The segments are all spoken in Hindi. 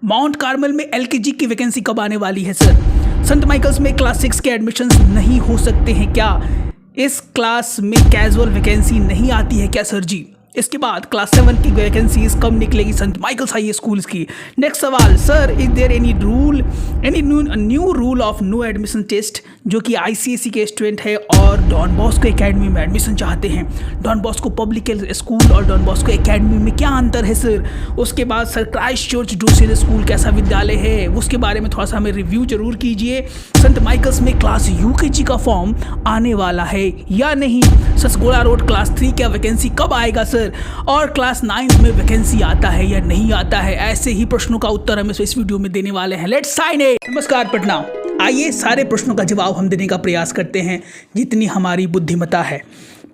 माउंट कार्मल में एलकेजी की वैकेंसी कब आने वाली है सर? संत माइकल्स में क्लास 6 के एडमिशन्स नहीं हो सकते हैं क्या? इस क्लास में कैजुअल वैकेंसी नहीं आती है क्या सर जी? इसके बाद क्लास 7 की वैकेंसीज कब निकलेगी संत माइकल्स हाई स्कूल्स की? नेक्स्ट सवाल, sir is there any rule, any new rule of no admission test जो कि आईसीएसई के स्टूडेंट है और डॉन बॉस्को एकेडमी में एडमिशन चाहते हैं? डॉन बॉस्को पब्लिक स्कूल और डॉन बॉस्को एकेडमी में क्या अंतर है सर? उसके बाद सर क्राइस्ट चर्च डूसियल स्कूल कैसा विद्यालय है, उसके बारे में थोड़ा सा हमें रिव्यू जरूर कीजिए। संत माइकल्स में क्लास यूकेजी का फॉर्म आने वाला है या नहीं? ससगोला रोड क्लास 3 का वैकेंसी कब आएगा सर? और क्लास 9 में वैकेंसी आता है या नहीं आता है? ऐसे ही प्रश्नों का उत्तर हम इस वीडियो में देने वाले हैं। Let's sign it. नमस्कार पटना, आइए सारे प्रश्नों का जवाब हम देने का प्रयास करते हैं जितनी हमारी बुद्धिमत्ता है।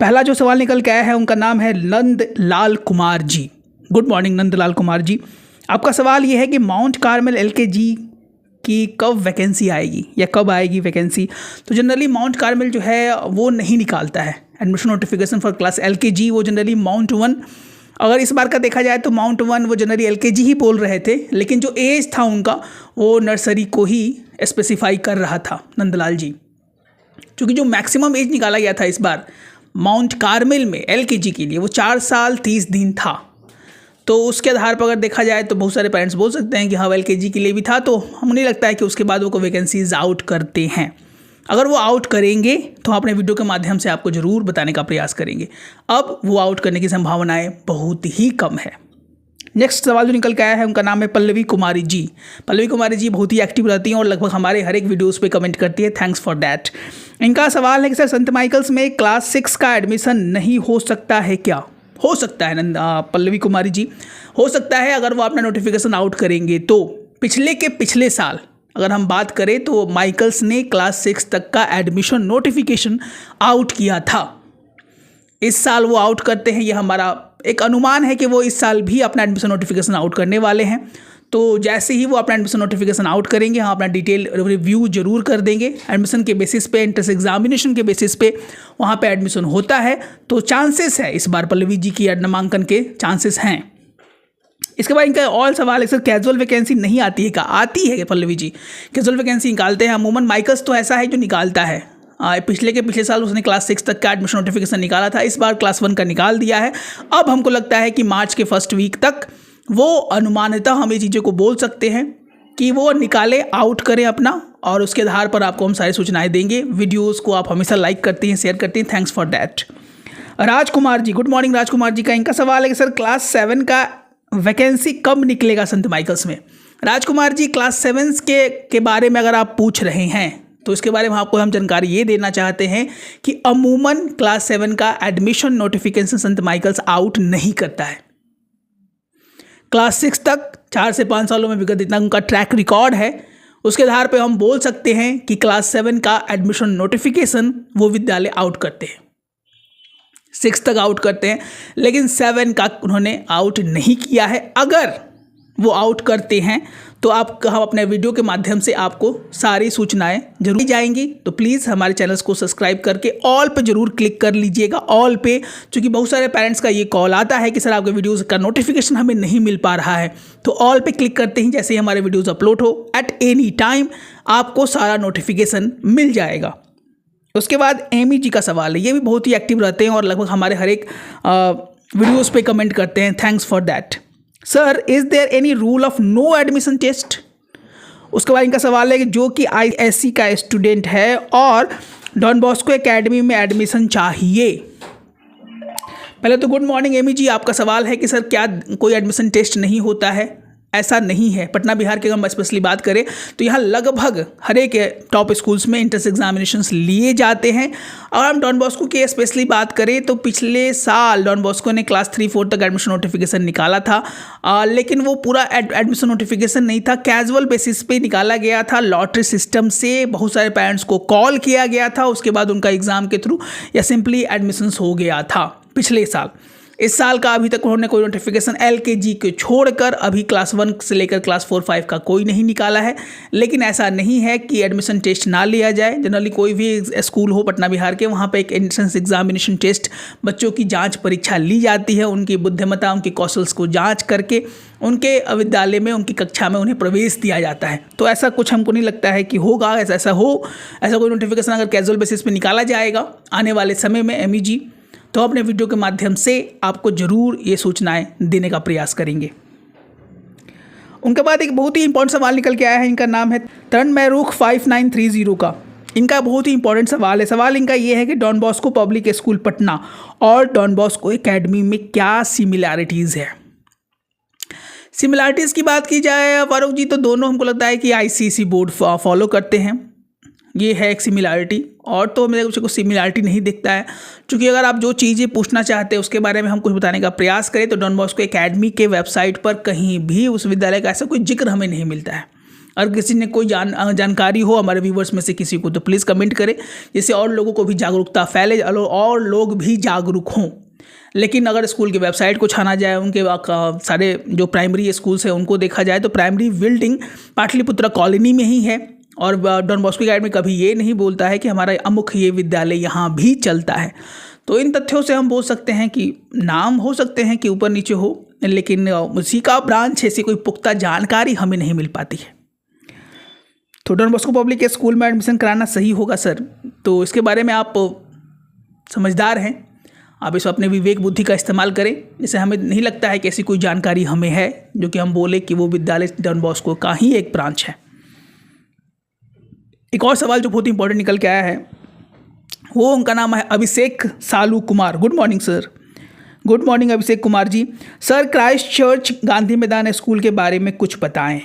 पहला जो सवाल निकल के आया है उनका नाम है नंद लाल कुमार जी। Good morning Nand Lal Kumar ji. आपका सवाल ये है कि माउंट कार्मल एलकेजी की कब वैकेंसी आएगी या कब आएगी वैकेंसी? तो जनरली माउंट कार्मल जो है वो नहीं निकालता है admission notification for class LKG. वो जनरली माउंट 1, अगर इस बार का देखा जाए तो माउंट 1 वो जनरली एलकेजी ही बोल रहे थे, लेकिन जो एज था उनका वो नर्सरी को ही स्पेसिफाई कर रहा था नंदलाल जी। क्योंकि जो मैक्सिमम एज निकाला गया था इस बार माउंट कार्मल में एलकेजी के लिए वो 4 साल 30 दिन था। तो उसके आधार पर अगर देखा जाए तो बहुत सारे पेरेंट्स बोल सकते हैं कि हाँ एलकेजी के लिए भी था, तो हमें नहीं लगता है कि उसके बाद वो को वैकेंसीज आउट करते हैं। अगर वो आउट करेंगे तो अपने वीडियो के माध्यम से आपको ज़रूर बताने का प्रयास करेंगे। अब वो आउट करने की संभावनाएं बहुत ही कम है। नेक्स्ट सवाल जो निकल के आया है उनका नाम है पल्लवी कुमारी जी। पल्लवी कुमारी जी बहुत ही एक्टिव रहती हैं और लगभग हमारे हर एक वीडियोस पे कमेंट करती है, थैंक्स फॉर दैट। इनका सवाल है कि सर संत माइकल्स में क्लास 6 का एडमिशन नहीं हो सकता है क्या? हो सकता है पल्लवी कुमारी जी, हो सकता है अगर वो अपना नोटिफिकेशन आउट करेंगे तो। पिछले साल अगर हम बात करें तो माइकल्स ने क्लास 6 तक का एडमिशन नोटिफिकेशन आउट किया था। इस साल वो आउट करते हैं, ये हमारा एक अनुमान है कि वो इस साल भी अपना एडमिशन नोटिफिकेशन आउट करने वाले हैं। तो जैसे ही वो अपना एडमिशन नोटिफिकेशन आउट करेंगे हम अपना डिटेल रिव्यू जरूर कर देंगे। एडमिशन के बेसिस पे, एंट्रेंस एग्जामिनेशन के बेसिस पे वहाँ पे एडमिशन होता है, तो चांसेस है इस बार पल्लवी जी की नामांकन के चांसेस हैं। इसके बाद इनका और सवाल है सर कैजुअल वैकेंसी नहीं आती है क्या? आती है पल्लवी जी, कैजुअल वैकेंसी निकालते हैं अमूमन। माइकल्स तो ऐसा है जो निकालता है। पिछले साल उसने क्लास 6 तक का एडमिशन नोटिफिकेशन निकाला था, इस बार क्लास 1 का निकाल दिया है। अब हमको लगता है कि मार्च के फर्स्ट वीक तक वो अनुमानितः हम ये चीज़ों को बोल सकते हैं कि वो निकाले, आउट करें अपना, और उसके आधार पर आपको हम सारी सूचनाएं देंगे। वीडियोज़ को आप हमेशा लाइक करती हैं, शेयर करती हैं, thanks for that. Rajkumar ji, good morning Rajkumar ji का इनका सवाल है कि सर क्लास 7 का वैकेंसी कब निकलेगा संत माइकल्स में? राजकुमार जी क्लास 7 के बारे में अगर आप पूछ रहे हैं तो इसके बारे में आपको हम जानकारी ये देना चाहते हैं कि अमूमन क्लास 7 का एडमिशन नोटिफिकेशन संत माइकल्स आउट नहीं करता है। क्लास 6 तक 4 से 5 सालों में विगत इतना उनका ट्रैक रिकॉर्ड है, उसके आधार पर हम बोल सकते हैं कि क्लास 7 का एडमिशन नोटिफिकेशन वो विद्यालय आउट करते हैं। 6 तक आउट करते हैं, लेकिन 7 का उन्होंने आउट नहीं किया है। अगर वो आउट करते हैं तो हम अपने वीडियो के माध्यम से आपको सारी सूचनाएं जरूर जाएंगी। तो प्लीज़ हमारे चैनल्स को सब्सक्राइब करके ऑल पे जरूर क्लिक कर लीजिएगा, ऑल पे, क्योंकि बहुत सारे पेरेंट्स का ये कॉल आता है कि सर आपके वीडियोज़ का नोटिफिकेशन हमें नहीं मिल पा रहा है। तो ऑल पे क्लिक करते ही जैसे ही हमारे वीडियोज़ अपलोड हो एट एनी टाइम आपको सारा नोटिफिकेशन मिल जाएगा। उसके बाद एमी जी का सवाल है, ये भी बहुत ही एक्टिव रहते हैं और लगभग हमारे हर एक वीडियोस पे कमेंट करते हैं, thanks for that. Sir is there any rule of no admission test? उसके बाद इनका सवाल है कि जो कि आईएससी का स्टूडेंट है और डॉन बॉस्को एकेडमी में एडमिशन चाहिए। पहले तो गुड मॉर्निंग एमी जी, आपका सवाल है कि सर क्या कोई एडमिशन टेस्ट नहीं होता है? ऐसा नहीं है। पटना बिहार की अगर हम स्पेशली बात करें तो यहाँ लगभग हर एक टॉप स्कूल्स में एंट्रेंस एग्जामिनेशंस लिए जाते हैं। और हम डॉन बॉस्को की स्पेशली बात करें तो पिछले साल डॉन बॉस्को ने क्लास 3-4 तक एडमिशन नोटिफिकेशन निकाला था, लेकिन वो पूरा एडमिशन नोटिफिकेशन नहीं था, कैजुअल बेसिस पे निकाला गया था। लॉटरी सिस्टम से बहुत सारे पेरेंट्स को कॉल किया गया था, उसके बाद उनका एग्ज़ाम के थ्रू या सिंपली एडमिशन्स हो गया था पिछले साल। इस साल का अभी तक उन्होंने कोई नोटिफिकेशन LKG को छोड़कर अभी क्लास 1 से लेकर क्लास 4, 5 का कोई नहीं निकाला है। लेकिन ऐसा नहीं है कि एडमिशन टेस्ट ना लिया जाए। जनरली कोई भी स्कूल हो पटना बिहार के, वहाँ पे एक एंट्रेंस एग्जामिनेशन टेस्ट, बच्चों की जांच परीक्षा ली जाती है, उनकी बुद्धिमत्ता, उनके कौशल को जांच करके उनके विद्यालय में, उनकी कक्षा में उन्हें प्रवेश दिया जाता है। तो ऐसा कुछ हमको नहीं लगता है कि होगा, ऐसा कोई नोटिफिकेशन अगर कैजुअल बेसिस पे निकाला जाएगा आने वाले समय में MEG, तो अपने वीडियो के माध्यम से आपको जरूर ये सूचनाएं देने का प्रयास करेंगे। उनके बाद एक बहुत ही इंपॉर्टेंट सवाल निकल के आया है, इनका नाम है तरण मैरूख 5930 का। इनका बहुत ही इंपॉर्टेंट सवाल है। सवाल इनका ये है कि Don Bosco public school Patna और डॉन बॉस्को एकेडमी में क्या सिमिलैरिटीज़ है। सिमिलैरिटीज़ की बात की जाए फारूक जी, तो दोनों हमको लगता है कि ICSE बोर्ड फॉलो करते हैं, ये है एक सिमिलैरिटी। और तो मेरे कुछ सिमिलैरिटी नहीं दिखता है, क्योंकि अगर आप जो चीज़ें पूछना चाहते हैं उसके बारे में हम कुछ बताने का प्रयास करें तो डॉन बॉस्को एकेडमी के वेबसाइट पर कहीं भी उस विद्यालय का ऐसा कोई जिक्र हमें नहीं मिलता है। अगर किसी ने कोई जानकारी हो हमारे व्यूवर्स में से किसी को, तो प्लीज़ कमेंट करें, जिससे और लोगों को भी जागरूकता फैले और लोग भी जागरूक हों। लेकिन अगर स्कूल की वेबसाइट को छाना जाए, उनके सारे जो प्राइमरी स्कूल्स हैं उनको देखा जाए, तो प्राइमरी बिल्डिंग पाटलिपुत्रा कॉलोनी में ही है। और डॉन बॉस्को एकेडमी कभी ये नहीं बोलता है कि हमारा अमुक ये विद्यालय यहाँ भी चलता है। तो इन तथ्यों से हम बोल सकते हैं कि नाम हो सकते हैं कि ऊपर नीचे हो, लेकिन उसी का ब्रांच ऐसी कोई पुख्ता जानकारी हमें नहीं मिल पाती है। तो डॉन बॉस्को पब्लिक स्कूल में एडमिशन कराना सही होगा सर, तो इसके बारे में आप समझदार हैं, आप इस अपने विवेक बुद्धि का इस्तेमाल करें। जिससे हमें नहीं लगता है कि ऐसी कोई जानकारी हमें है जो कि हम बोले कि वो विद्यालय डॉन बॉस्को का ही एक ब्रांच है। एक और सवाल जो बहुत इंपॉर्टेंट निकल के आया है, वो उनका नाम है Abhishek Salu Kumar. Good morning sir. Good morning Abhishek Kumar ji. Sir, Christ Church Gandhi Maidan school के बारे में कुछ बताएं।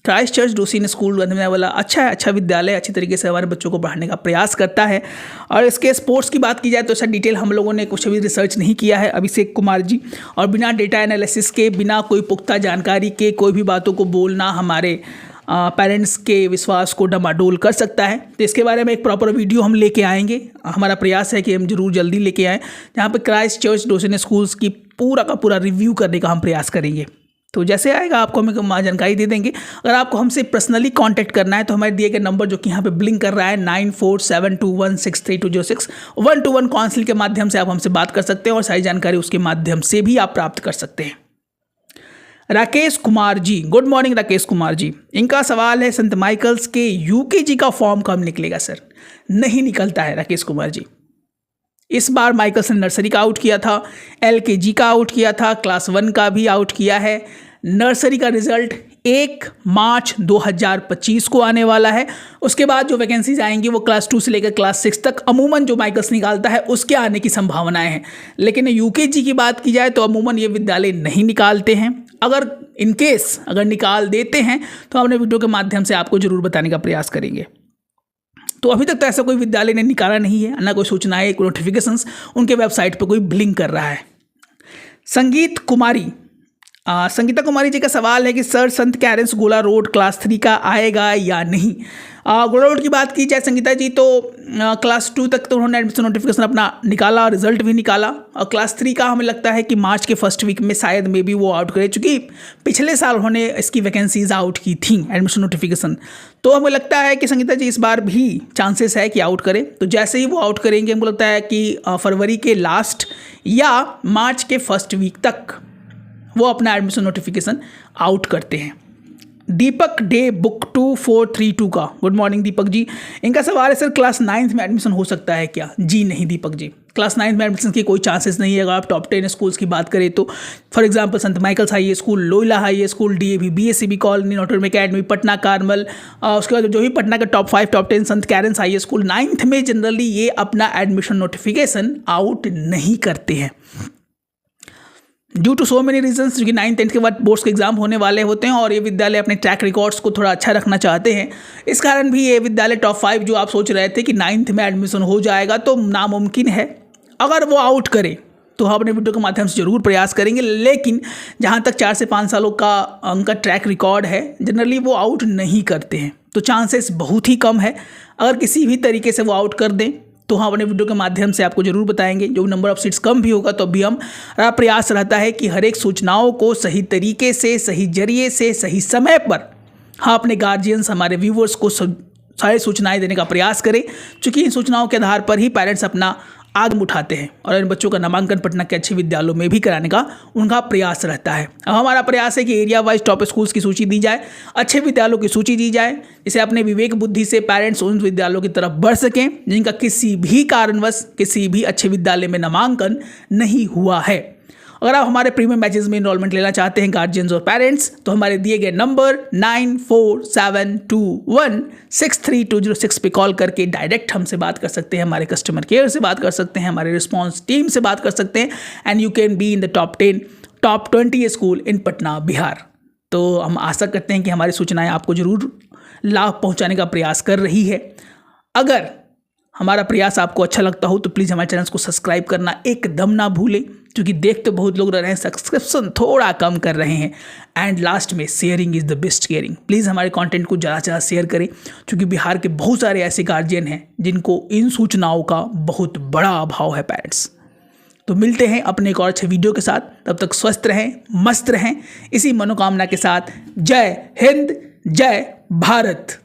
Christ Church diocesan school Gandhi Maidan वाला अच्छा विद्यालय, अच्छी तरीके से हमारे बच्चों को पढ़ाने का प्रयास करता है। और इसके स्पोर्ट्स की बात की जाए तो सर डिटेल हम लोगों ने कुछ भी रिसर्च नहीं किया है अभिषेक कुमार जी, और बिना डेटा एनालिसिस के, बिना कोई पुख्ता जानकारी के कोई भी बातों को बोलना हमारे पेरेंट्स के विश्वास को डमाडोल कर सकता है। तो इसके बारे में एक प्रॉपर वीडियो हम लेके आएंगे। हमारा प्रयास है कि हम जरूर जल्दी लेके आएँ, जहाँ पे क्राइस्ट चर्च डोसीन स्कूल्स की पूरा का पूरा रिव्यू करने का हम प्रयास करेंगे। तो जैसे आएगा आपको हम जानकारी दे देंगे। अगर आपको हमसे पर्सनली कांटेक्ट करना है तो हमारे दिए गए नंबर जो कि यहाँ पे ब्लिंक कर रहा है 9472163206 1-to-1 काउंसलिंग के माध्यम से आप हमसे बात कर सकते हैं, और सारी जानकारी उसके माध्यम से भी आप प्राप्त कर सकते हैं। Rakesh Kumar ji, good morning Rakesh Kumar ji. इनका सवाल है संत माइकल्स के UKG का फॉर्म कब निकलेगा सर। नहीं निकलता है राकेश कुमार जी। इस बार माइकल्स ने नर्सरी का आउट किया था, LKG का आउट किया था, क्लास 1 का भी आउट किया है। नर्सरी का रिजल्ट 1 मार्च 2025 को आने वाला है। उसके बाद जो वैकेंसीज आएंगी वो क्लास 2 से लेकर क्लास 6 तक अमूमन जो माइकल्स निकालता है उसके आने की संभावनाएं हैं। लेकिन UKG की बात की जाए तो अमूमन ये विद्यालय नहीं निकालते हैं। अगर इनकेस अगर निकाल देते हैं तो हम अपने वीडियो के माध्यम से आपको जरूर बताने का प्रयास करेंगे। तो अभी तक तो ऐसा कोई विद्यालय ने निकाला नहीं है, ना कोई सूचनाएं, कोई नोटिफिकेशंस उनके वेबसाइट पर कोई ब्लिंक कर रहा है। संगीता कुमारी जी का सवाल है कि सर संत कैरेंस गोला रोड क्लास 3 का आएगा या नहीं। गोला रोड की बात की जाए संगीता जी तो क्लास 2 तक तो उन्होंने एडमिशन नोटिफिकेशन अपना निकाला, रिजल्ट भी निकाला, और क्लास 3 का हमें लगता है कि मार्च के फर्स्ट वीक में शायद मे बी वो आउट करे, चूँकि पिछले साल उन्होंने इसकी वैकेंसीज आउट की थी एडमिशन नोटिफिकेशन। तो हमें लगता है कि संगीता जी इस बार भी चांसेस है कि आउट करें। तो जैसे ही वो आउट करेंगे हमको लगता है कि फरवरी के लास्ट या मार्च के फर्स्ट वीक तक वो अपना एडमिशन नोटिफिकेशन आउट करते हैं। दीपक डे बुक 2432 का, गुड मॉर्निंग दीपक जी। इनका सवाल है सर क्लास 9th में एडमिशन हो सकता है क्या। जी नहीं दीपक जी, क्लास 9th में एडमिशन की कोई चांसेस नहीं है। अगर आप टॉप 10 स्कूल्स की बात करें तो फॉर एग्जांपल संत Michael's high school, Loyola high school, DAV BSCB colony, Notre academy, Patna Carmel, उसके बाद जो भी पटना के टॉप 5 टॉप 10 संत कैरेंस हाई स्कूल 9th में जनरली ये अपना एडमिशन नोटिफिकेशन आउट नहीं करते हैं due to so many reasons, क्योंकि 9th-10th के बाद बोर्ड्स के एग्जाम होने वाले होते हैं और ये विद्यालय अपने ट्रैक रिकॉर्ड्स को थोड़ा अच्छा रखना चाहते हैं। इस कारण भी ये विद्यालय टॉप 5 जो आप सोच रहे थे कि 9th में एडमिशन हो जाएगा तो नामुमकिन है। अगर वो आउट करे तो हम अपने वीडियो के माध्यम से जरूर प्रयास करेंगे, लेकिन जहाँ तक 4 से 5 सालों का उनका ट्रैक रिकॉर्ड है जनरली वो आउट नहीं करते हैं, तो चांसेस बहुत ही कम है। अगर किसी भी तरीके से वो आउट कर दें तो हम अपने वीडियो के माध्यम से आपको जरूर बताएंगे। जो नंबर ऑफ सीट्स कम भी होगा तो भी हमारा प्रयास रहता है कि हर एक सूचनाओं को सही तरीके से, सही जरिए से, सही समय पर हाँ अपने गार्जियंस, हमारे व्यूवर्स को सारी सूचनाएं देने का प्रयास करें, क्योंकि इन सूचनाओं के आधार पर ही पेरेंट्स अपना आगम उठाते हैं और इन बच्चों का नामांकन पटना के अच्छे विद्यालयों में भी कराने का उनका प्रयास रहता है। अब हमारा प्रयास है कि एरिया वाइज टॉप स्कूल्स की सूची दी जाए, अच्छे विद्यालयों की सूची दी जाए, जिसे अपने विवेक बुद्धि से पेरेंट्स उन विद्यालयों की तरफ बढ़ सकें जिनका किसी भी कारणवश किसी भी अच्छे विद्यालय में नामांकन नहीं हुआ है। अगर आप हमारे प्रीमियम बैचेस में इनरोलमेंट लेना चाहते हैं गार्जियंस और पेरेंट्स, तो हमारे दिए गए नंबर 9472163206 पे कॉल करके डायरेक्ट हमसे बात कर सकते हैं, हमारे कस्टमर केयर से बात कर सकते हैं, हमारे रिस्पॉन्स टीम से बात कर सकते हैं and you can be in the top 10, top 20 school इन पटना, बिहार। तो हम आशा करते हैं कि हमारी सूचनाएं आपको जरूर लाभ पहुंचाने का प्रयास कर रही है। अगर हमारा प्रयास आपको अच्छा लगता हो तो प्लीज़ हमारे चैनल को सब्सक्राइब करना एकदम ना भूलें, क्योंकि देख तो बहुत लोग रहे हैं, सब्सक्रिप्शन थोड़ा कम कर रहे हैं। एंड लास्ट में sharing is the best caring. Please हमारे कंटेंट को ज़्यादा से ज़्यादा शेयर करें, क्योंकि बिहार के बहुत सारे ऐसे गार्जियन हैं जिनको इन सूचनाओं का बहुत बड़ा अभाव है पेरेंट्स। तो मिलते हैं अपने एक और अच्छे वीडियो के साथ, तब तक स्वस्थ रहें, मस्त रहें, इसी मनोकामना के साथ। जय हिंद, जय भारत।